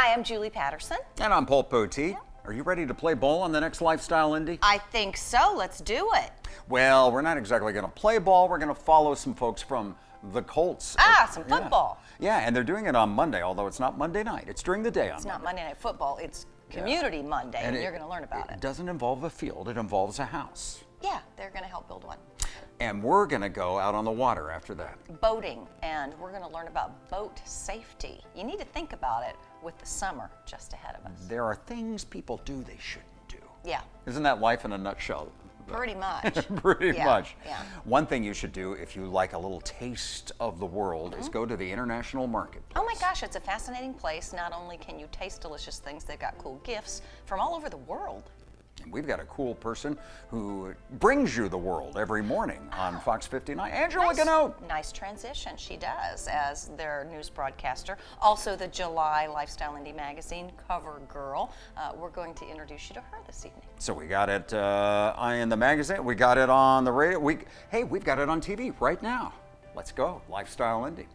Hi, I'm Julie Patterson. And I'm Paul Poteet. Are you ready to play ball on the next Lifestyle Indy? I think so. Let's do it. Well, we're not exactly going to play ball. We're going to follow some folks from the Colts. Some football. Yeah, and they're doing it on Monday, although it's not Monday night. It's during the day on It's Monday. not Monday Night Football. It's Community Monday, and you're going to learn about it. It doesn't involve a field. It involves a house. Yeah, they're going to help build one. And we're going to go out on the water after that. Boating, and we're going to learn about boat safety. You need to think about it with the summer just ahead of us. There are things people do they shouldn't do. Yeah. Isn't that life in a nutshell? Pretty much. Pretty much. Yeah. One thing you should do if you like a little taste of the world is go to the International Marketplace. Oh my gosh, it's a fascinating place. Not only can you taste delicious things, they've got cool gifts from all over the world. And we've got a cool person who brings you the world every morning on Fox 59, Angela Gannot. Nice transition. She does as their news broadcaster. Also the July Lifestyle Indy magazine cover girl. We're going to introduce you to her this evening. So we got it in the magazine. We got it on the radio. We've got it on TV right now. Let's go. Lifestyle Indy.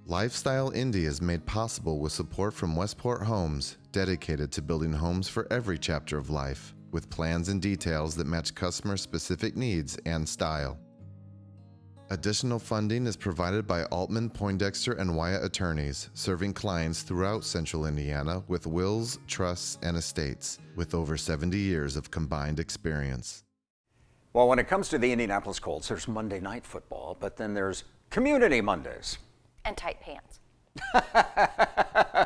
Lifestyle Indy is made possible with support from Westport Homes, dedicated to building homes for every chapter of life, with plans and details that match customer-specific needs and style. Additional funding is provided by Altman, Poindexter, and Wyatt attorneys, serving clients throughout Central Indiana with wills, trusts, and estates, with over 70 years of combined experience. Well, when it comes to the Indianapolis Colts, there's Monday Night Football, but then there's Community Mondays. And tight pants.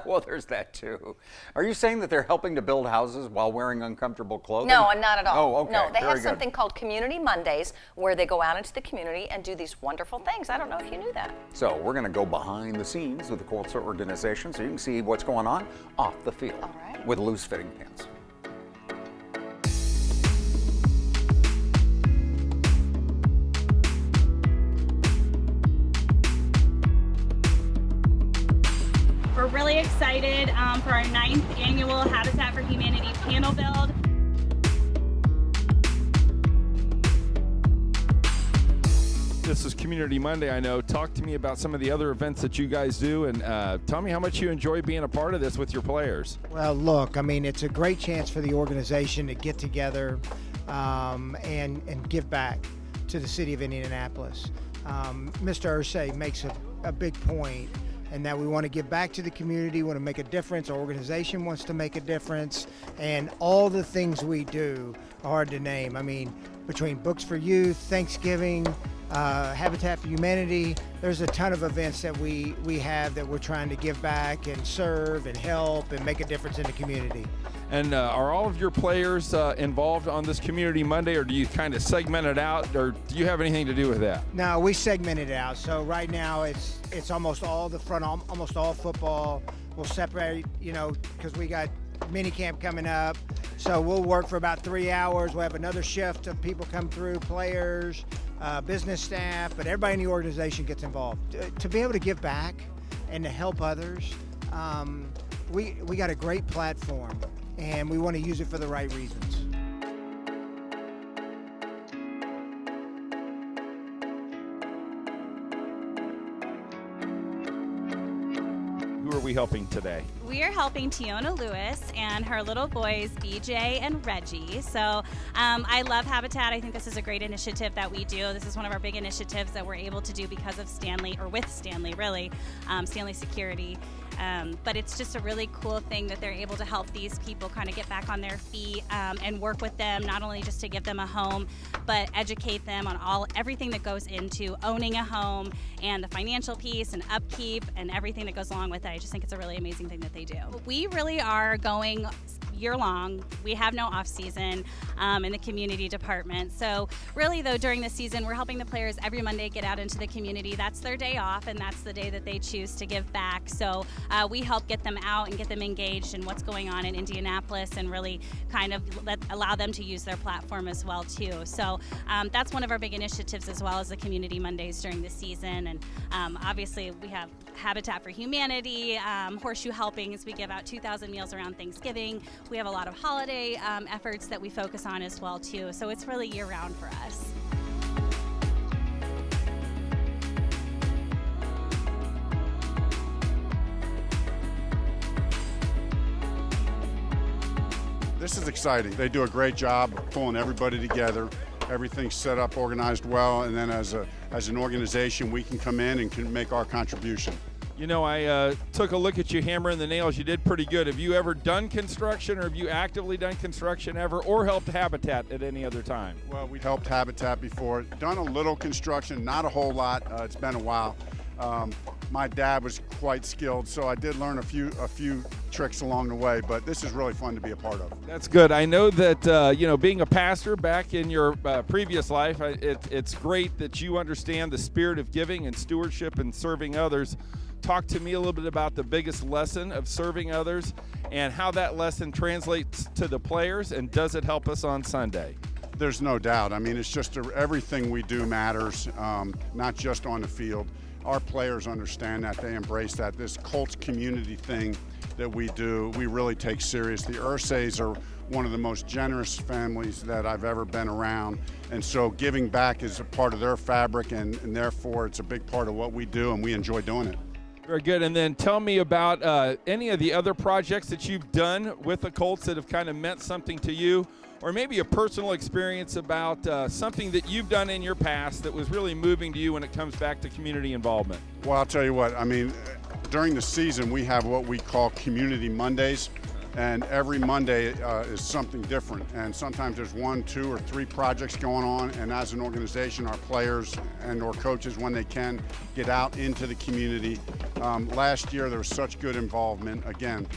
Well, there's that too. Are you saying that they're helping to build houses while wearing uncomfortable clothing? No, not at all. Oh, okay. No, they Very have something called Community Mondays where they go out into the community and do these wonderful things. I don't know if you knew that. So we're going to go behind the scenes with the Colts organization so you can see what's going on off the field. All right. With loose-fitting pants. We're really excited for our 9th annual Habitat for Humanity panel build. This is Community Monday, I know. Talk to me about some of the other events that you guys do, and tell me how much you enjoy being a part of this with your players. Well, look, I mean, it's a great chance for the organization to get together and give back to the city of Indianapolis. Mr. Irsay makes a big point, and that we want to give back to the community, want to make a difference. Our organization wants to make a difference, and all the things we do are hard to name. I mean, between Books for Youth, Thanksgiving, Habitat for Humanity, there's a ton of events that we have that we're trying to give back and serve and help and make a difference in the community. And are all of your players involved on this Community Monday, or do you kind of segment it out, or do you have anything to do with that? No, we segmented it out. So right now it's almost all the front, almost all football. We'll separate, because we got mini camp coming up. So we'll work for about 3 hours. We'll have another shift of people come through, players, business staff, but everybody in the organization gets involved. To be able to give back and to help others, we got a great platform, and we want to use it for the right reasons. Who are we helping today? We are helping Tiona Lewis and her little boys, BJ and Reggie. So I love Habitat. I think this is a great initiative that we do. This is one of our big initiatives that we're able to do because of Stanley, or with Stanley, really, Stanley Security. But it's just a really cool thing that they're able to help these people kind of get back on their feet and work with them, not only just to give them a home, but educate them on everything that goes into owning a home and the financial piece and upkeep and everything that goes along with it. I just think it's a really amazing thing that they do. We really are going year long. We have no off season in the community department. So really though, during the season, we're helping the players every Monday get out into the community. That's their day off, and that's the day that they choose to give back. So we help get them out and get them engaged in what's going on in Indianapolis, and really kind of allow them to use their platform as well too. So that's one of our big initiatives, as well as the Community Mondays during the season. And obviously we have Habitat for Humanity, Horseshoe Helpings. We give out 2,000 meals around Thanksgiving. We have a lot of holiday efforts that we focus on as well too. So it's really year round for us. This is exciting. They do a great job of pulling everybody together. Everything's set up, organized well, and then as an organization, we can come in and can make our contribution. You know, I took a look at you hammering the nails. You did pretty good. Have you ever done construction, or have you actively done construction ever, or helped Habitat at any other time? Well, we helped Habitat before. Done a little construction, not a whole lot. It's been a while. My dad was quite skilled, so I did learn a few tricks along the way, but this is really fun to be a part of. That's good. I know that, you know, being a pastor back in your previous life, it's great that you understand the spirit of giving and stewardship and serving others. Talk to me a little bit about the biggest lesson of serving others and how that lesson translates to the players, and does it help us on Sunday? There's no doubt. I mean, it's just everything we do matters, not just on the field. Our players understand that. They embrace that. This Colts community thing that we do, we really take serious. The Ursays are one of the most generous families that I've ever been around. And so giving back is a part of their fabric, and therefore it's a big part of what we do, and we enjoy doing it. Very good. And then tell me about any of the other projects that you've done with the Colts that have kind of meant something to you, or maybe a personal experience about something that you've done in your past that was really moving to you when it comes back to community involvement. Well, I'll tell you what, I mean, during the season we have what we call Community Mondays, and every Monday is something different, and sometimes there's 1, 2, or 3 projects going on, and as an organization, our players and or coaches, when they can, get out into the community. Last year there was such good involvement. Again,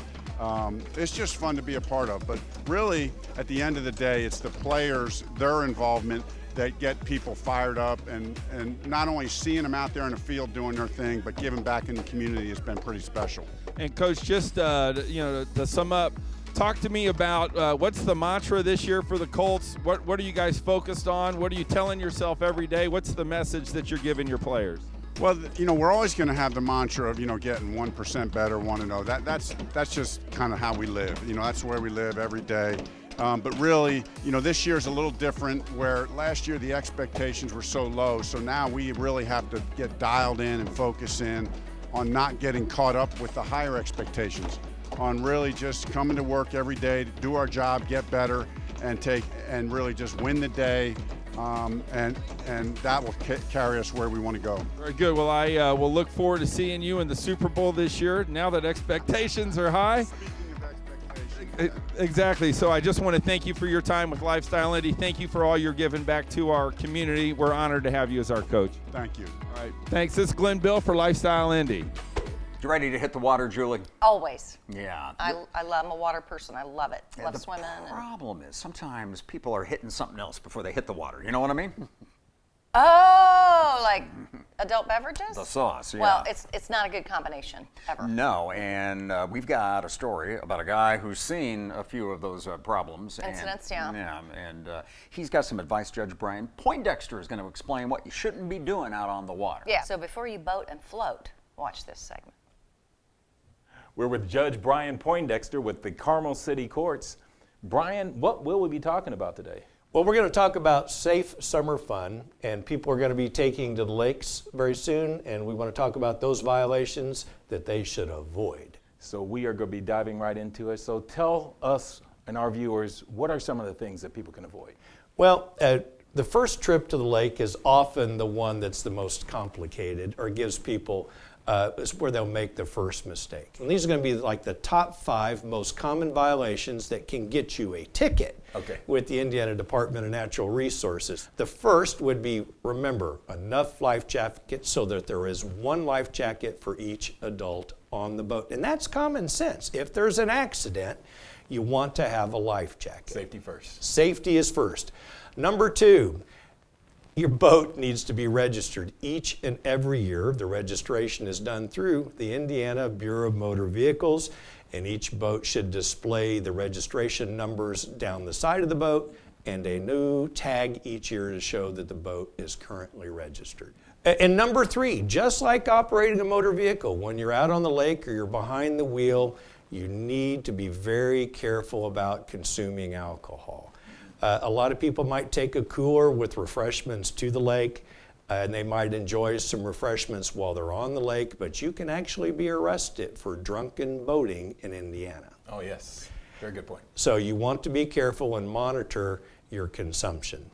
it's just fun to be a part of, but really at the end of the day, it's the players, their involvement, that get people fired up, and not only seeing them out there in the field doing their thing, but giving back in the community has been pretty special. And Coach, just you know, to sum up, talk to me about what's the mantra this year for the Colts. What are you guys focused on? What are you telling yourself every day? What's the message that you're giving your players? Well, you know, we're always going to have the mantra of, you know, getting 1% better, 1-0. That's just kind of how we live. You know, that's where we live every day. But really, you know, this year's a little different, where last year the expectations were so low. So now we really have to get dialed in and focus in on not getting caught up with the higher expectations, on really just coming to work every day, to do our job, get better, and really just win the day. And that will carry us where we want to go. Very good. Well, I will look forward to seeing you in the Super Bowl this year, now that expectations are high. Speaking of expectations. Exactly. So I just want to thank you for your time with LifeStyle Indy. Thank you for all you're giving back to our community. We're honored to have you as our coach. Thank you. All right. Thanks. This is Glenn Bill for LifeStyle Indy. You ready to hit the water, Julie? Always. Yeah. I'm a water person. I love it. Love The swimming. problem is sometimes people are hitting something else before they hit the water. You know what I mean? Oh, like adult beverages? The sauce, yeah. Well, it's not a good combination, ever. No, and we've got a story about a guy who's seen a few of those problems. Incidents, yeah. Yeah, and he's got some advice. Judge Brian Poindexter is going to explain what you shouldn't be doing out on the water. Yeah, so before you boat and float, watch this segment. We're with Judge Brian Poindexter with the Carmel City Courts. Brian, what will we be talking about today? Well, we're going to talk about safe summer fun, and people are going to be taking to the lakes very soon, and we want to talk about those violations that they should avoid. So we are going to be diving right into it. So tell us and our viewers, what are some of the things that people can avoid? Well, the first trip to the lake is often the one that's the most complicated, or gives people is where they'll make the first mistake. And these are going to be like the top 5 most common violations that can get you a ticket with the Indiana Department of Natural Resources. The first would be, remember, enough life jackets so that there is one life jacket for each adult on the boat. And that's common sense. If there's an accident, you want to have a life jacket. Safety first. Safety is first. Number 2, your boat needs to be registered each and every year. The registration is done through the Indiana Bureau of Motor Vehicles, and each boat should display the registration numbers down the side of the boat and a new tag each year to show that the boat is currently registered. And number 3, just like operating a motor vehicle, when you're out on the lake or you're behind the wheel, you need to be very careful about consuming alcohol. A lot of people might take a cooler with refreshments to the lake, and they might enjoy some refreshments while they're on the lake, but you can actually be arrested for drunken boating in Indiana. Oh, yes. Very good point. So you want to be careful and monitor your consumption.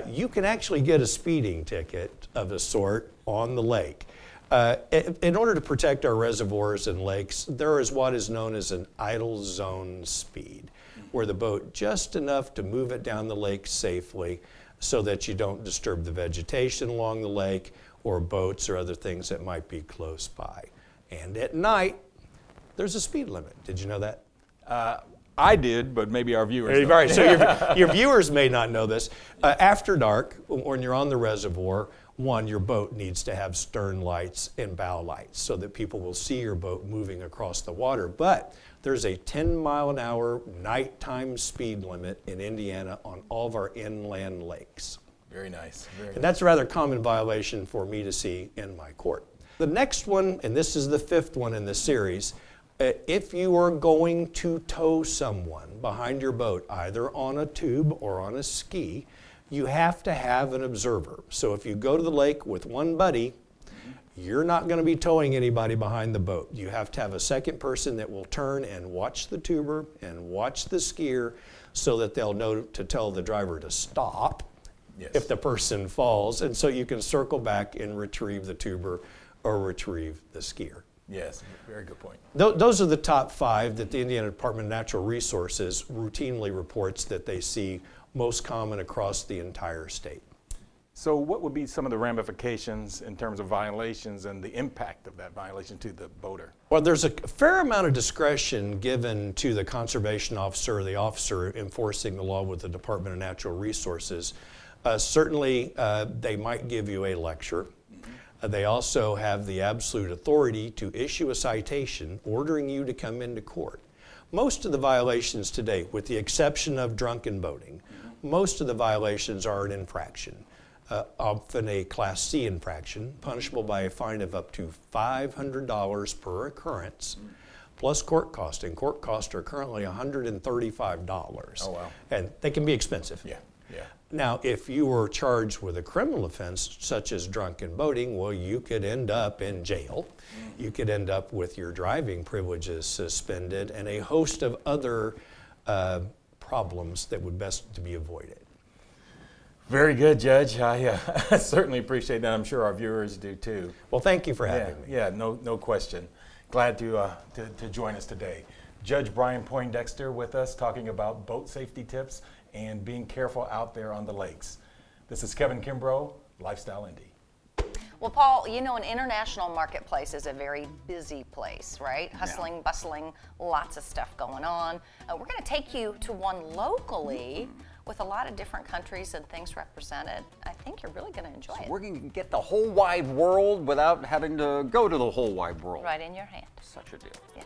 You can actually get a speeding ticket of a sort on the lake. In order to protect our reservoirs and lakes, there is what is known as an idle zone speed, where the boat just enough to move it down the lake safely so that you don't disturb the vegetation along the lake or boats or other things that might be close by. And at night, there's a speed limit. Did you know that? I did, but maybe our viewers don't. Right, so your viewers may not know this. After dark, when you're on the reservoir, your boat needs to have stern lights and bow lights so that people will see your boat moving across the water. But there's a 10-mile-an-hour nighttime speed limit in Indiana on all of our inland lakes. Very nice. And that's a rather common violation for me to see in my court. The next one, and this is the 5th one in the series, if you are going to tow someone behind your boat, either on a tube or on a ski, you have to have an observer. So if you go to the lake with one buddy, you're not going to be towing anybody behind the boat. You have to have a second person that will turn and watch the tuber and watch the skier so that they'll know to tell the driver to stop if the person falls. And so you can circle back and retrieve the tuber or retrieve the skier. Yes, very good point. Those are the top 5 that the Indiana Department of Natural Resources routinely reports that they see most common across the entire state. So what would be some of the ramifications in terms of violations and the impact of that violation to the boater? Well, there's a fair amount of discretion given to the conservation officer or the officer enforcing the law with the Department of Natural Resources. Certainly, they might give you a lecture. They also have the absolute authority to issue a citation ordering you to come into court. Most of the violations today, with the exception of drunken boating, most of the violations are an infraction. Often a Class C infraction, punishable by a fine of up to $500 per occurrence, plus court costs. And court costs are currently $135. Oh, wow. And they can be expensive. Yeah. Now, if you were charged with a criminal offense, such as drunken boating, well, you could end up in jail. You could end up with your driving privileges suspended and a host of other problems that would best to be avoided. Very good, Judge. I certainly appreciate that. I'm sure our viewers do too. Well, thank you for having me. Yeah, no question. Glad to join us today. Judge Brian Poindexter with us talking about boat safety tips and being careful out there on the lakes. This is Kevin Kimbrough, LifeStyle Indy. Well, Paul, you know, an international marketplace is a very busy place, right? Hustling, bustling, lots of stuff going on. We're going to take you to one locally with a lot of different countries and things represented. I think you're really going to enjoy it. We're going to get the whole wide world without having to go to the whole wide world. Right in your hand. Such a deal. Yeah.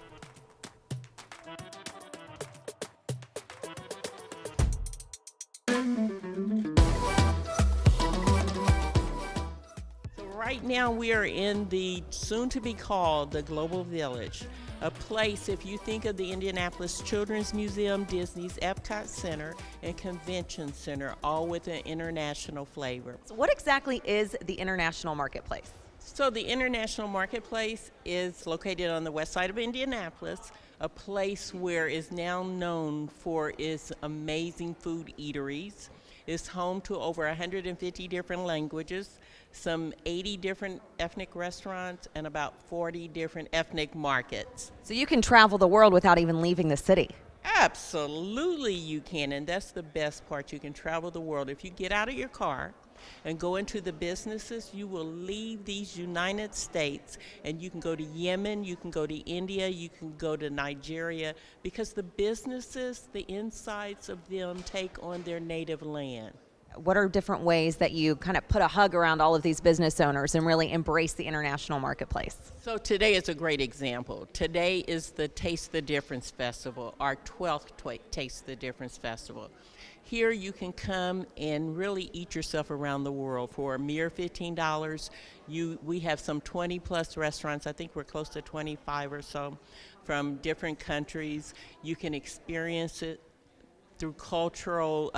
Right now we are in the soon-to-be called the Global Village, a place, if you think of the Indianapolis Children's Museum, Disney's Epcot Center, and Convention Center, all with an international flavor. So what exactly is the International Marketplace? So the International Marketplace is located on the west side of Indianapolis, a place where it's now known for its amazing food eateries. It's home to over 150 different languages, some 80 different ethnic restaurants, and about 40 different ethnic markets. So you can travel the world without even leaving the city. Absolutely you can, and that's the best part. You can travel the world. If you get out of your car and go into the businesses, you will leave these United States and you can go to Yemen, you can go to India, you can go to Nigeria, because the businesses, the insights of them take on their native land. What are different ways that you kind of put a hug around all of these business owners and really embrace the international marketplace? So today is a great example. Today is the Taste the Difference Festival, our 12th Taste the Difference Festival. Here you can come and really eat yourself around the world for a mere $15. We have some 20 plus restaurants. I think we're close to 25 or so from different countries. You can experience it through cultural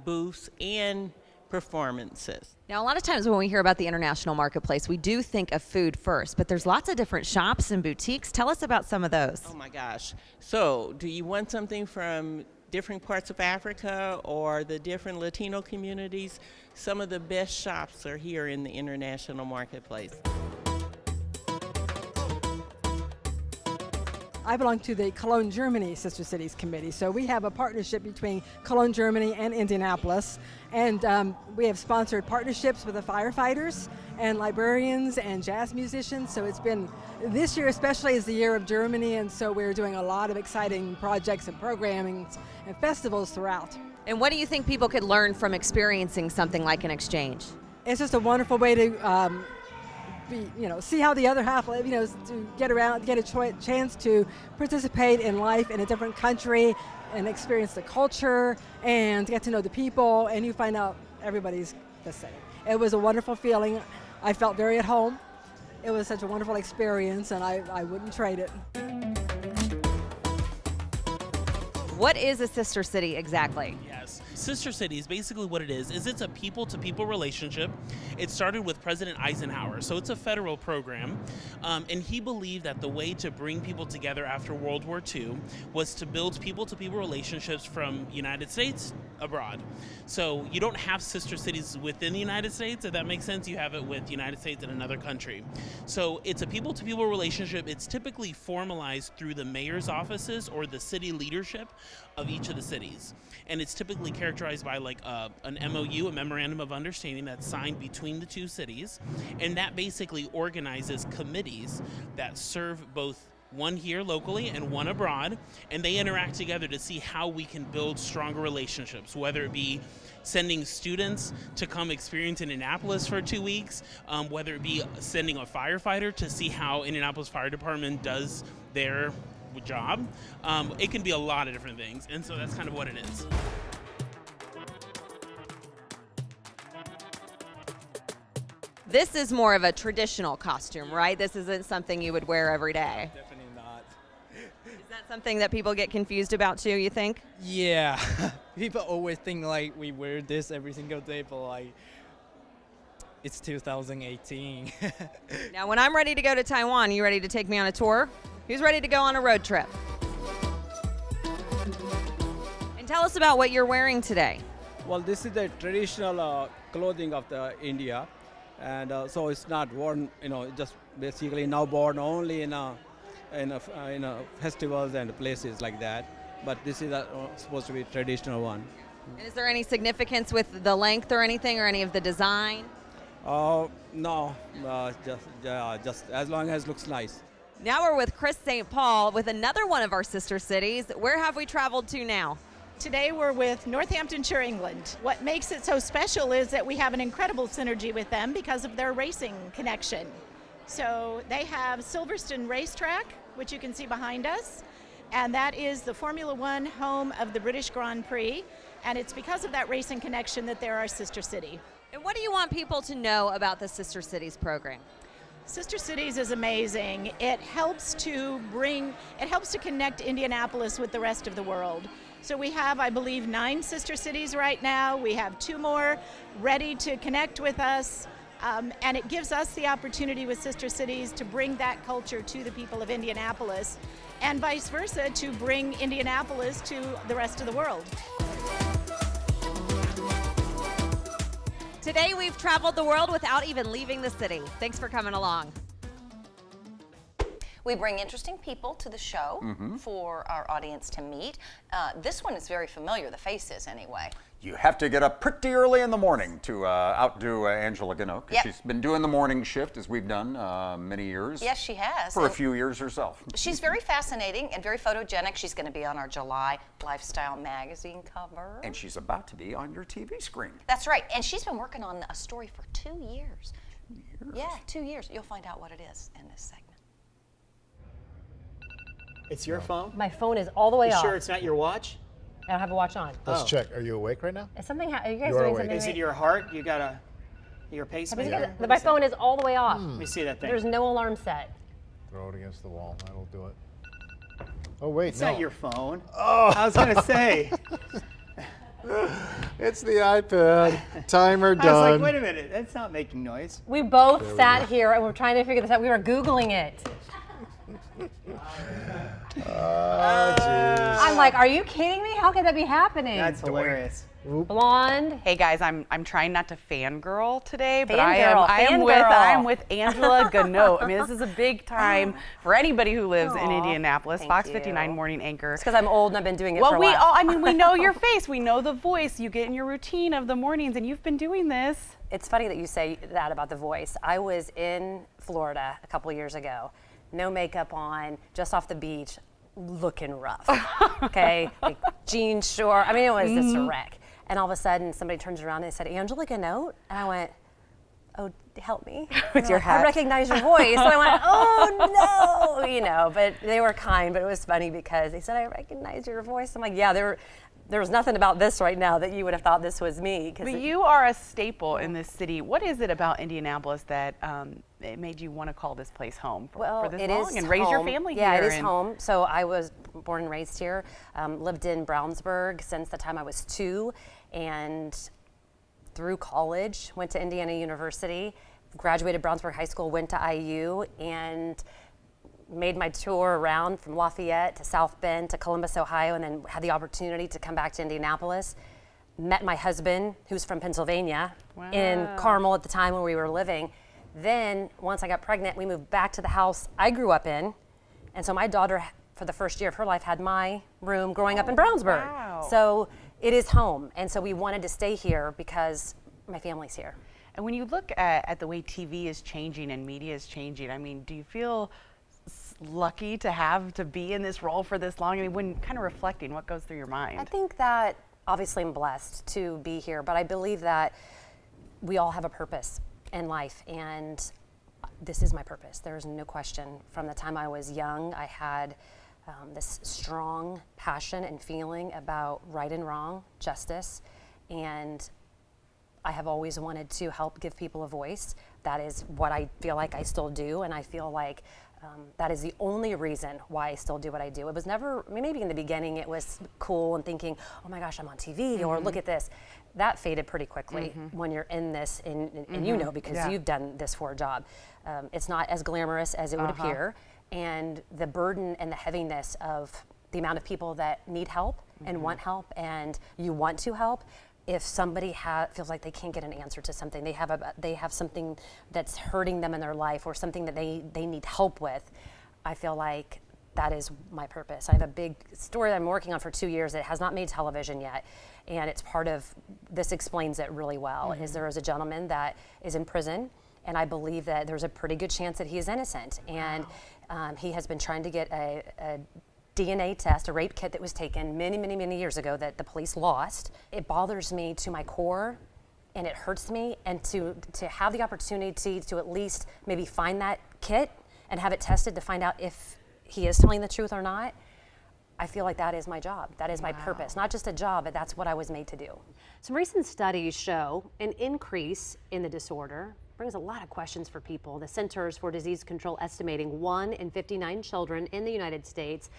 booths and performances. Now, a lot of times when we hear about the international marketplace, we do think of food first, but there's lots of different shops and boutiques. Tell us about some of those. Oh my gosh. So, do you want something from different parts of Africa or the different Latino communities? Some of the best shops are here in the international marketplace. I belong to the Cologne, Germany Sister Cities Committee. So we have a partnership between Cologne, Germany and Indianapolis. And we have sponsored partnerships with the firefighters and librarians and jazz musicians. So it's been, this year especially is the year of Germany. And so we're doing a lot of exciting projects and programming and festivals throughout. And what do you think people could learn from experiencing something like an exchange? It's just a wonderful way to see how the other half, to get around, get a chance to participate in life in a different country and experience the culture and get to know the people, and you find out everybody's the same. It was a wonderful feeling. I felt very at home. It was such a wonderful experience, and I wouldn't trade it. What is a sister city exactly? Yes. Sister Cities, basically what it is it's a people-to-people relationship. It started with President Eisenhower, so it's a federal program. And he believed that the way to bring people together after World War II was to build people-to-people relationships from United States abroad. So you don't have sister cities within the United States, if that makes sense. You have it with the United States and another country. So it's a people-to-people relationship. It's typically formalized through the mayor's offices or the city leadership of each of the cities. And it's typically characterized by like an MOU, a memorandum of understanding that's signed between the two cities. And that basically organizes committees that serve both one here locally and one abroad, and they interact together to see how we can build stronger relationships, whether it be sending students to come experience Indianapolis for 2 weeks, whether it be sending a firefighter to see how Indianapolis Fire Department does their job. It can be a lot of different things, and so that's kind of what it is. This is more of a traditional costume, right? This isn't something you would wear every day. Definitely not. Is that something that people get confused about too, you think? Yeah. People always think like we wear this every single day, but like it's 2018. Now, when I'm ready to go to Taiwan, you ready to take me on a tour? Who's ready to go on a road trip? And tell us about what you're wearing today. Well, this is the traditional clothing of the India. And so it's not worn, just basically now worn only in festivals and places like that. But this is supposed to be a traditional one. And is there any significance with the length or anything, or any of the design? No, just as long as it looks nice. Now we're with Chris St. Paul with another one of our sister cities. Where have we traveled to now? Today we're with Northamptonshire, England. What makes it so special is that we have an incredible synergy with them because of their racing connection. So they have Silverstone Racetrack, which you can see behind us, and that is the Formula One home of the British Grand Prix, and it's because of that racing connection that they're our sister city. And what do you want people to know about the Sister Cities program? Sister Cities is amazing. It helps to connect Indianapolis with the rest of the world. So we have, I believe, 9 sister cities right now. We have 2 more ready to connect with us. And it gives us the opportunity with sister cities to bring that culture to the people of Indianapolis, and vice versa, to bring Indianapolis to the rest of the world. Today we've traveled the world without even leaving the city. Thanks for coming along. We bring interesting people to the show for our audience to meet. This one is very familiar, the faces anyway. You have to get up pretty early in the morning to outdo Angela Gano, because she's been doing the morning shift, as we've done many years. Yes, she has. For a few years herself. She's very fascinating and very photogenic. She's going to be on our July Lifestyle magazine cover. And she's about to be on your TV screen. That's right. And she's been working on a story for 2 years. 2 years? Yeah, 2 years. You'll find out what it is in this segment. It's your phone? My phone is all the way You off. sure it's not your watch? I don't have a watch on. Let's check. Are you awake right now? Is something? Are you guys You are doing awake. something? Is it your heart? You got your pacemaker? My phone is all the way off. Let me see that thing. There's no alarm set. Throw it against the wall. That'll do it. Oh, wait, It's no. not your phone. Oh. I was going to say. It's the iPad. Timer I was done. like, wait a minute. That's not making noise. We both There we sat go. here and we're trying to figure this out. We were Googling it. I'm like, are you kidding me? How could that be happening? That's hilarious. Blonde. Hey guys, I'm trying not to fangirl today, but Fangirl, I am with Angela Gano. I mean, this is a big time for anybody who lives in Indianapolis. Thank Fox you. 59 morning anchor. It's because I'm old and I've been doing it Well, for a we while. all, I mean, we know your face, we know the voice. You get in your routine of the mornings, and you've been doing this. It's funny that you say that about the voice. I was in Florida a couple years ago, no makeup on, just off the beach, looking rough. Okay, like jeans short. I mean, it was just a wreck. And all of a sudden, somebody turns around and they said, "Angela Gano?" And I went, "Oh, help me." With your hat. I recognize your voice. And I went, "Oh no," you know. But they were kind. But it was funny because they said, "I recognize your voice." I'm like, "Yeah, there was nothing about this right now that you would have thought this was me." But you are a staple in this city. What is it about Indianapolis that it made you want to call this place home for this it long is and raise your home. family Yeah, here? it is home. So I was born and raised here, lived in Brownsburg since the time I was 2, and through college, went to Indiana University, graduated Brownsburg High School, went to IU, and made my tour around from Lafayette to South Bend to Columbus, Ohio, and then had the opportunity to come back to Indianapolis. Met my husband, who's from Pennsylvania, in Carmel at the time when we were living. Then, once I got pregnant, we moved back to the house I grew up in. And so my daughter, for the first year of her life, had my room growing up in Brownsburg. Wow. So it is home. And so we wanted to stay here because my family's here. And when you look at the way TV is changing and media is changing, I mean, do you feel lucky to be in this role for this long? I mean, when kind of reflecting, what goes through your mind? I think that obviously I'm blessed to be here, but I believe that we all have a purpose in life, and this is my purpose. There is no question. From the time I was young, I had this strong passion and feeling about right and wrong, justice, and I have always wanted to help give people a voice. That is what I feel like I still do, and I feel like that is the only reason why I still do what I do. It was never, I mean, maybe in the beginning it was cool and thinking, oh my gosh, I'm on TV, or look at this. That faded pretty quickly when you're in this, and you know, because you've done this for a job. It's not as glamorous as it would appear, and the burden and the heaviness of the amount of people that need help and want help, and you want to help. If somebody feels like they can't get an answer to something, they have something that's hurting them in their life, or something that they need help with, I feel like that is my purpose. I have a big story that I'm working on for 2 years that has not made television yet, and it's part of, this explains it really well, is there is a gentleman that is in prison, and I believe that there's a pretty good chance that he is innocent, and he has been trying to get a DNA test, a rape kit that was taken many years ago that the police lost. It bothers me to my core, and it hurts me, and to have the opportunity to at least maybe find that kit and have it tested to find out if he is telling the truth or not, I feel like that is my job. That is my purpose. Not just a job, but that's what I was made to do. Some recent studies show an increase in the disorder. Brings a lot of questions for people. The Centers for Disease Control estimating 1 in 59 children in the United States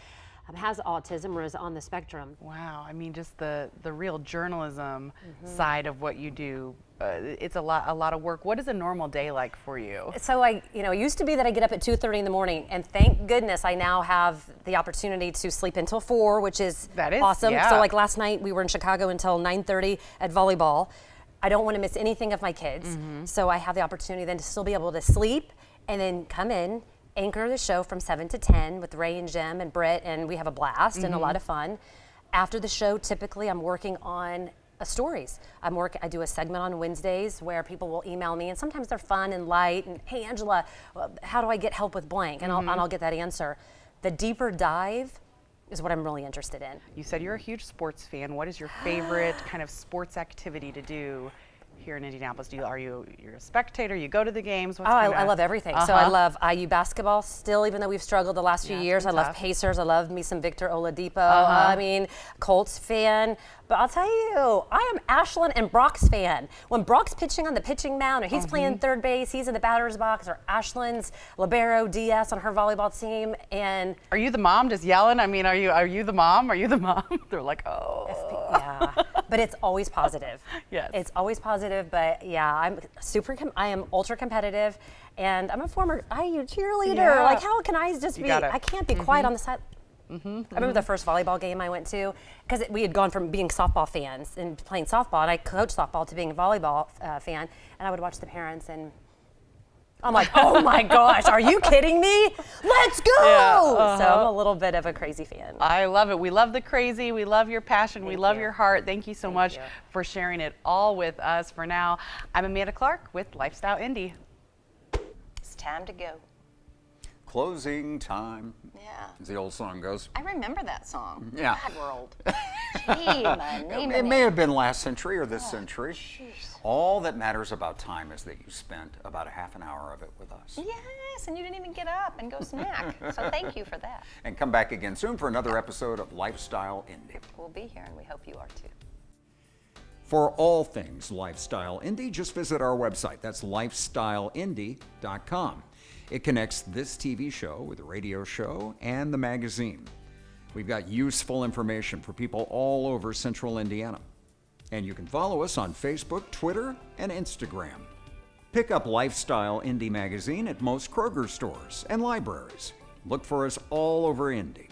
has autism or is on the spectrum. Wow, I mean, just the real journalism side of what you do. It's a lot of work. What is a normal day like for you? So it used to be that I get up at 2:30 in the morning, and thank goodness I now have the opportunity to sleep until 4, which is awesome. Yeah. So like last night we were in Chicago until 9:30 at volleyball. I don't want to miss anything of my kids, so I have the opportunity then to still be able to sleep and then come in anchor the show from 7 to 10 with Ray and Jim and Britt, and we have a blast and a lot of fun. After the show, typically I'm working on stories. I do a segment on Wednesdays where people will email me, and sometimes they're fun and light, and hey Angela, how do I get help with blank? And I'll get that answer. The deeper dive is what I'm really interested in. You said you're a huge sports fan. What is your favorite kind of sports activity to do here in Indianapolis? You're a spectator? You go to the games? I love everything. So I love IU basketball still, even though we've struggled the last few years. I love Pacers. I love me some Victor Oladipo. I mean, Colts fan. But I'll tell you, I am Ashlyn and Brock's fan. When Brock's pitching on the pitching mound, or he's playing third base, he's in the batter's box, or Ashlyn's libero DS on her volleyball team. And are you the mom just yelling? I mean, are you the mom? Are you the mom? They're like, oh. Yeah, but it's always positive. Yes. It's always positive, but yeah, I am ultra competitive, and I'm a former IU cheerleader. Yeah. Like, how can I just be, I can't be quiet on the side. I remember the first volleyball game I went to, because we had gone from being softball fans and playing softball, and I coached softball, to being a volleyball fan, and I would watch the parents, and I'm like, oh my gosh, are you kidding me? Let's go! Yeah, So I'm a little bit of a crazy fan. I love it. We love the crazy. We love your passion. We love your heart. Thank you so much for sharing it all with us. For now, I'm Amanda Clark with Lifestyle Indy. It's time to go. Closing time. Yeah. As the old song goes. I remember that song. Yeah. God, we're old. It may have been last century or this century. All that matters about time is that you spent about a half an hour of it with us. Yes, and you didn't even get up and go snack. So thank you for that. And come back again soon for another episode of Lifestyle Indy. We'll be here, and we hope you are too. For all things Lifestyle Indy, just visit our website. That's lifestyleindy.com. It connects this TV show with the radio show and the magazine. We've got useful information for people all over central Indiana. And you can follow us on Facebook, Twitter, and Instagram. Pick up Lifestyle Indy magazine at most Kroger stores and libraries. Look for us all over Indy.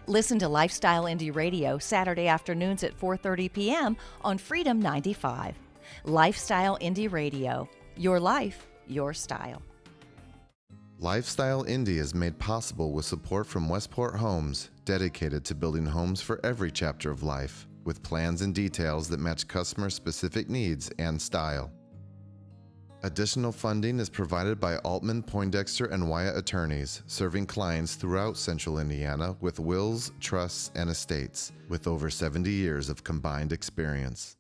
Listen to Lifestyle Indy Radio Saturday afternoons at 4:30 p.m. on Freedom 95. Lifestyle Indy Radio. Your life, your style. Lifestyle Indy is made possible with support from Westport Homes, dedicated to building homes for every chapter of life, with plans and details that match customer-specific needs and style. Additional funding is provided by Altman, Poindexter, and Wyatt attorneys, serving clients throughout central Indiana with wills, trusts, and estates, with over 70 years of combined experience.